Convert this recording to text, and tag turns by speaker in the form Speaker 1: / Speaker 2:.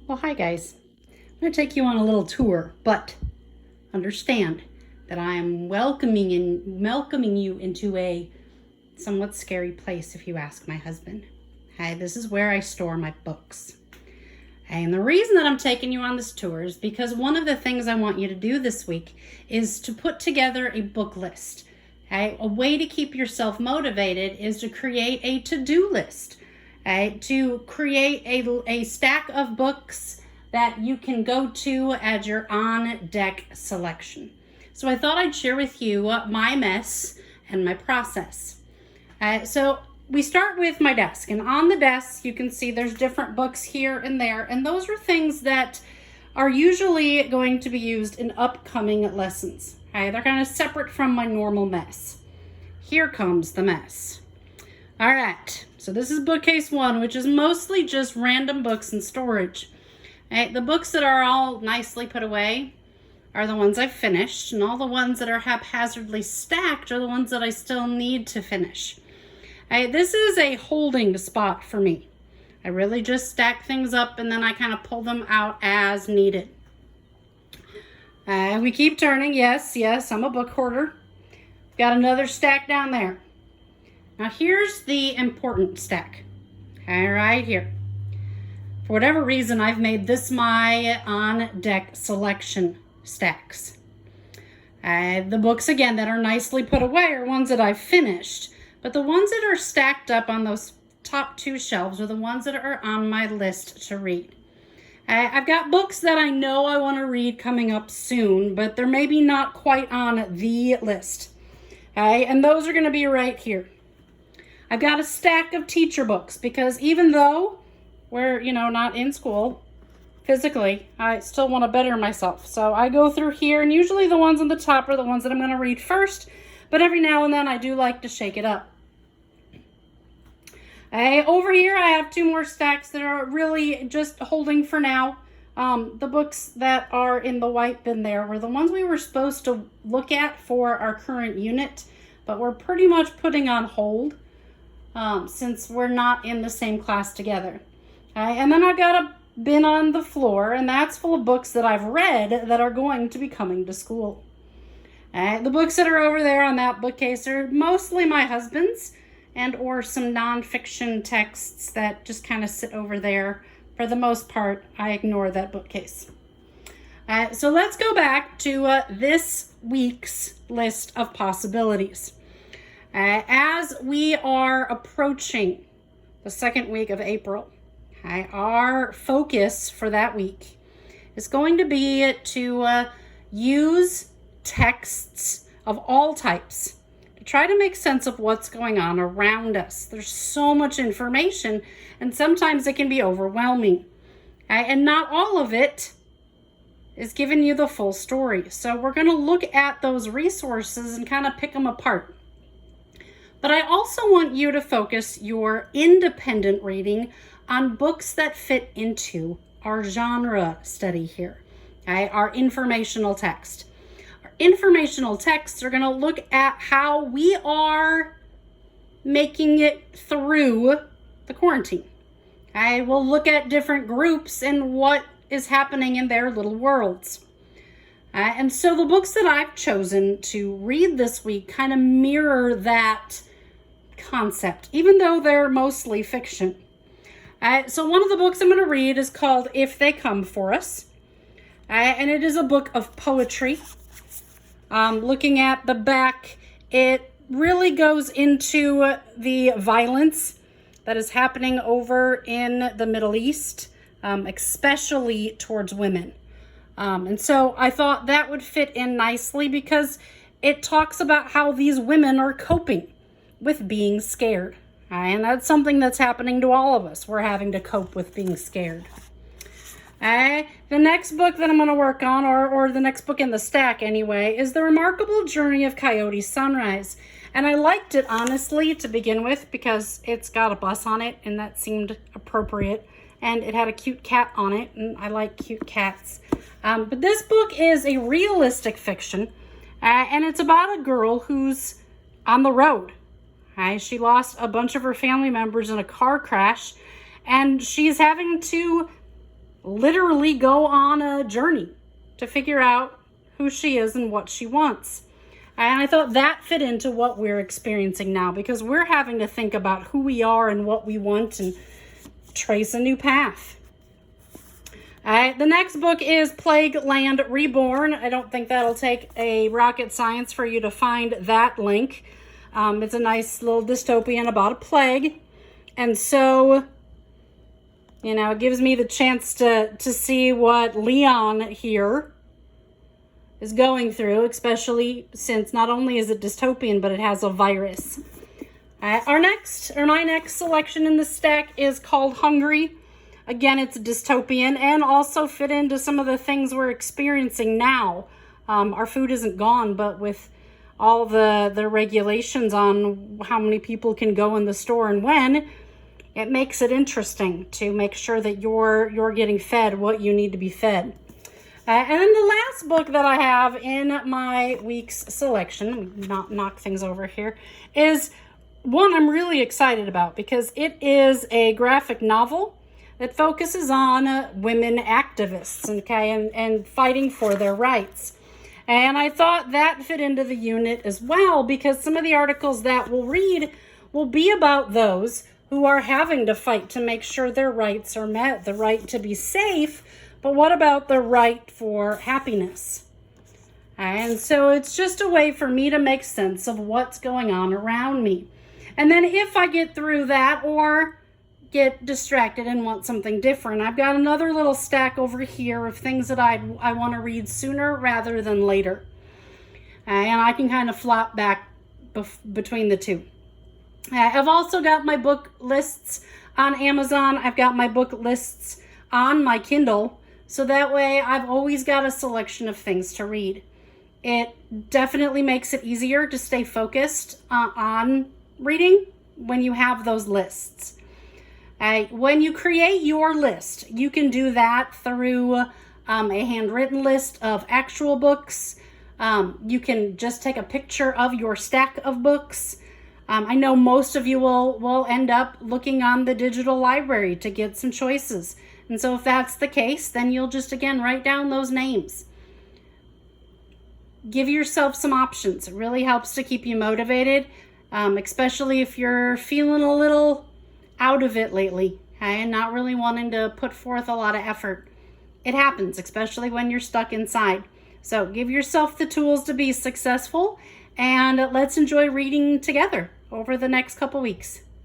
Speaker 1: Well, hi guys. I'm going to take you on a little tour, but understand that I am welcoming you into a somewhat scary place if you ask my husband. Hey, this is where I store my books. And the reason that I'm taking you on this tour is because one of the things I want you to do this week is to put together a book list. Okay? A way to keep yourself motivated is to create a to-do list. Okay? To create a stack of books that you can go to as your on-deck selection. So I thought I'd share with you my mess and my process. So we start with my desk, and on the desk you can see there's different books here and there, and those are things that are usually going to be used in upcoming lessons. Okay? They're kind of separate from my normal mess. Here comes the mess. All right, so this is bookcase 1, which is mostly just random books in storage. Okay? The books that are all nicely put away are the ones I've finished, and all the ones that are haphazardly stacked are the ones that I still need to finish. This is a holding spot for me. I really just stack things up and then I kind of pull them out as needed. We keep turning. Yes, I'm a book hoarder. Got another stack down there. Now here's the important stack. Okay, right here. For whatever reason, I've made this my on-deck selection stacks. The books, again, that are nicely put away are ones that I've finished. But the ones that are stacked up on those top 2 shelves are the ones that are on my list to read. I've got books that I know I want to read coming up soon, but they're maybe not quite on the list. And those are going to be right here. I've got a stack of teacher books because even though we're, not in school physically, I still want to better myself. So I go through here, and usually the ones on the top are the ones that I'm going to read first, but every now and then I do like to shake it up. Over here, I have 2 more stacks that are really just holding for now. The books that are in the white bin there were the ones we were supposed to look at for our current unit, but we're pretty much putting on hold since we're not in the same class together. And then I've got a bin on the floor, and that's full of books that I've read that are going to be coming to school. The books that are over there on that bookcase are mostly my husband's, and or some nonfiction texts that just kind of sit over there. For the most part, I ignore that bookcase. So let's go back to this week's list of possibilities. As we are approaching the 2nd week of April, our focus for that week is going to be to use texts of all types try to make sense of what's going on around us. There's so much information, and sometimes it can be overwhelming. And not all of it is giving you the full story. So we're going to look at those resources and kind of pick them apart. But I also want you to focus your independent reading on books that fit into our genre study here, our informational text. Informational texts are going to look at how we are making it through the quarantine. I will look at different groups and what is happening in their little worlds. And so the books that I've chosen to read this week kind of mirror that concept, even though they're mostly fiction. So one of the books I'm going to read is called If They Come For Us. And it is a book of poetry. Looking at the back, it really goes into the violence that is happening over in the Middle East, especially towards women. And so I thought that would fit in nicely because it talks about how these women are coping with being scared. And that's something that's happening to all of us. We're having to cope with being scared. The next book that I'm going to work on, or the next book in the stack anyway, is The Remarkable Journey of Coyote Sunrise. And I liked it, honestly, to begin with, because it's got a bus on it, and that seemed appropriate. And it had a cute cat on it, and I like cute cats. But this book is a realistic fiction, and it's about a girl who's on the road. She lost a bunch of her family members in a car crash, and she's having to literally go on a journey to figure out who she is and what she wants. And I thought that fit into what we're experiencing now, because we're having to think about who we are and what we want and trace a new path. The next book is Plague Land Reborn. I don't think that'll take a rocket science for you to find that link. It's a nice little dystopian about a plague. And so, it gives me the chance to see what Leon here is going through, especially since not only is it dystopian, but it has a virus. My next selection in the stack is called Hungary. Again, it's a dystopian and also fit into some of the things we're experiencing now. Our food isn't gone, but with all the regulations on how many people can go in the store and when, it makes it interesting to make sure that you're getting fed what you need to be fed. And then the last book that I have in my week's selection, not knock things over here, is one I'm really excited about because it is a graphic novel that focuses on women activists, okay, and fighting for their rights. And I thought that fit into the unit as well, because some of the articles that we'll read will be about those who are having to fight to make sure their rights are met, the right to be safe, but what about the right for happiness? And so it's just a way for me to make sense of what's going on around me. And then if I get through that or get distracted and want something different, I've got another little stack over here of things that I want to read sooner rather than later. And I can kind of flop back between the two. I've also got my book lists on Amazon. I've got my book lists on my Kindle. So that way I've always got a selection of things to read. It definitely makes it easier to stay focused on reading when you have those lists. When you create your list, you can do that through a handwritten list of actual books. You can just take a picture of your stack of books. I know most of you will end up looking on the digital library to get some choices. And so if that's the case, then you'll just, again, write down those names. Give yourself some options. It really helps to keep you motivated, especially if you're feeling a little out of it lately, okay, and not really wanting to put forth a lot of effort. It happens, especially when you're stuck inside. So give yourself the tools to be successful, and let's enjoy reading together over the next couple weeks.